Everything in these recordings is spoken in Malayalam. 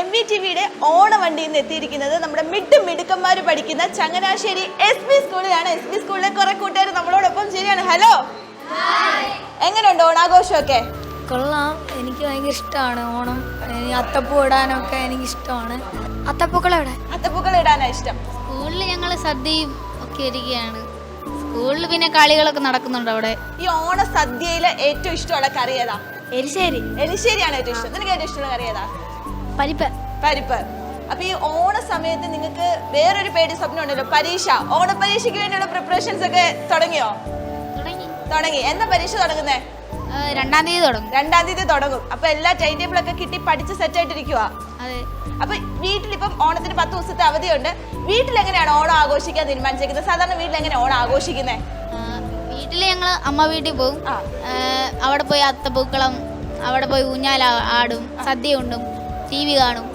MVTVയുടെ ഓണവണ്ടിയിൽ നിന്ന് എത്തിയിരിക്കുന്നത് നമ്മുടെ മിടുക്കന്മാർ പഠിക്കുന്ന ചങ്ങനാശ്ശേരി SP സ്കൂളിലാണ്. SP സ്കൂളിലെ കുറെ കൂട്ടുകാർ നമ്മളോടൊപ്പം ശരിയാണ്. ഹലോ, എങ്ങനെയുണ്ട് ഓണാഘോഷമൊക്കെ? കൊള്ളാം, എനിക്ക് ഭയങ്കര ഇഷ്ടമാണ് ഓണം. അത്തപ്പൂ ഇടാനൊക്കെ എനിക്ക് ഇഷ്ടമാണ്. അത്തപ്പൂക്കൾ ഇടാനാണ് ഇഷ്ടം. സ്കൂളിൽ ഞങ്ങൾ സദ്യയും ഒക്കെ ഇരിക്കുകയാണ്. സ്കൂളിൽ പിന്നെ കളികളൊക്കെ നടക്കുന്നുണ്ട് അവിടെ. ഈ ഓണ സദ്യയിലെ ഏറ്റവും ഇഷ്ടമുള്ള കറി ഏതാ? എലിശ്ശേരിയാണ് ഏറ്റവും ഇഷ്ടം. നിനക്ക് ഏറ്റവും ഇഷ്ടമുള്ള കറി ഏതാ? പരിപ്പ്. അപ്പൊ ഈ ഓണ സമയത്ത് നിങ്ങൾക്ക് വേറൊരു പേടി സ്വപ്നം ഉണ്ടല്ലോ, പരീക്ഷ. ഓണപരീക്ഷയ്ക്ക് വേണ്ടിയുള്ള പ്രിപ്പറേഷൻസ് ഒക്കെ തുടങ്ങിയോ? തുടങ്ങി. എന്നാ പരീക്ഷ തുടങ്ങുന്നേ? 2-ാം തീയതി തുടങ്ങും. അപ്പൊ എല്ലാ ടൈം ടേബിൾ ഒക്കെ കിട്ടി പഠിച്ച് സെറ്റ് ആയിട്ടിരിക്കുക. അപ്പൊ വീട്ടിലിപ്പം ഓണത്തിന് 10 ദിവസത്തെ അവധിയുണ്ട്. വീട്ടിൽ എങ്ങനെയാണ് ഓണം ആഘോഷിക്കാൻ തീരുമാനിച്ചേക്കുന്നത്? സാധാരണ വീട്ടിൽ എങ്ങനെ ഓണം ആഘോഷിക്കുന്നേ? വീട്ടില് ഞങ്ങള് അമ്മ വീട്ടിൽ പോകും. അവിടെ പോയി അത്തപ്പൂക്കളം, അവിടെ പോയി ഊഞ്ഞാൽ ആടും, സദ്യ ഉണ്ടും, TV കാണും.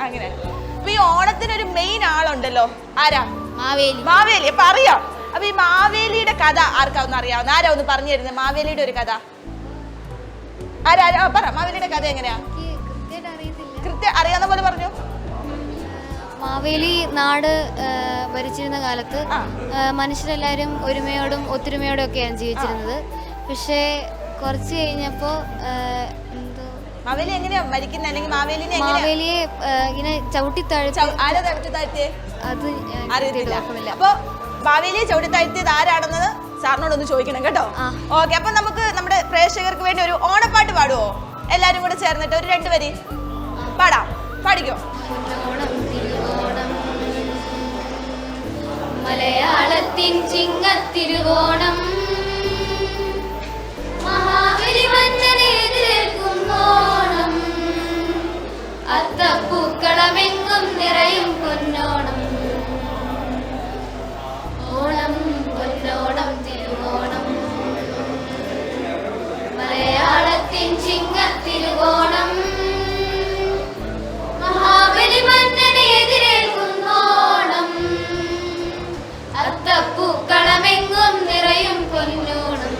അങ്ങനെ. അപ്പൊ ഈ ഓണത്തിനൊരു മെയിൻ ആളുണ്ടല്ലോ, ആരാ? മാവേലി. അപ്പൊ അറിയാം. അപ്പൊ ഈ മാവേലിയുടെ കഥ ആർക്കാ ഒന്ന് അറിയാവുന്ന? ആരാ ഒന്ന് പറഞ്ഞു തരുന്നത് മാവേലിയുടെ ഒരു കഥ? ആരാ പറ, മാവേലിയുടെ കഥ എങ്ങനെയാ? കൃത്യം അറിയാവുന്ന പോലെ പറഞ്ഞു. മാവേലി നാട് ഭരിച്ചിരുന്ന കാലത്ത് മനുഷ്യരെല്ലാവരും ഒരുമയോടും ഒത്തൊരുമയോടും ഒക്കെയാണ് ജീവിച്ചിരുന്നത്. പക്ഷേ കുറച്ച് കഴിഞ്ഞപ്പോ മാവേലി എങ്ങനെയാ മരിക്കുന്നത്? അല്ലെങ്കിൽ മാവേലിയെ ഇങ്ങനെ ചവിട്ടിത്താഴ്ത്തി. ആരാ ചവിട്ടിത്താഴ്ത്തിയേ? അത് അറിയത്തില്ല. അപ്പൊ മാവേലിയെ ചവിട്ടിത്താഴ്ത്തിയത് ആരാണെന്നത് സാറിനോടൊന്ന് ചോദിക്കണം കേട്ടോ. ഓക്കെ, അപ്പൊ നമുക്ക് നമ്മുടെ പ്രേക്ഷകർക്ക് വേണ്ടി ഒരു ഓണപ്പാട്ട് പാടുവോ? എല്ലാരും കൂടെ ചേർന്നിട്ട് ഒരു 2 വരി പാടാം. പാടിക്കോ. മലയാളത്തിൻ ചിങ്ങത്തിരുവോണം, മഹാബലി മന്നനെതിരേൽക്കും ഓണം, അത്തപ്പൂക്കളമെങ്ങും നിറയും പൊന്നോണം, ഓണം പൊന്നോണം തിരുവോണം, മലയാളത്തിൻ ചിങ്ങത്തിരുവോണം, മഹാബലി മന്നനെതിരേൽക്കും ഓണം, അത്തപ്പൂക്കളമെങ്ങും നിറയും പൊന്നോണം.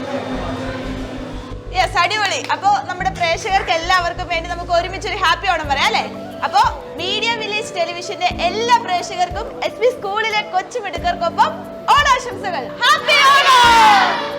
യെസ്, അടിപൊളി. അപ്പൊ നമ്മുടെ പ്രേക്ഷകർക്ക് എല്ലാവർക്കും വേണ്ടി നമുക്ക് ഒരുമിച്ച് ഒരു ഹാപ്പി ഓണം പറയാം അല്ലേ? അപ്പൊ മീഡിയ വില്ലേജ് ടെലിവിഷന്റെ എല്ലാ പ്രേക്ഷകർക്കും SP സ്കൂളിലെ കൊച്ചുമിടുക്കർക്കൊപ്പം ഓണാശംസകൾ. ഹാപ്പി ഓണം.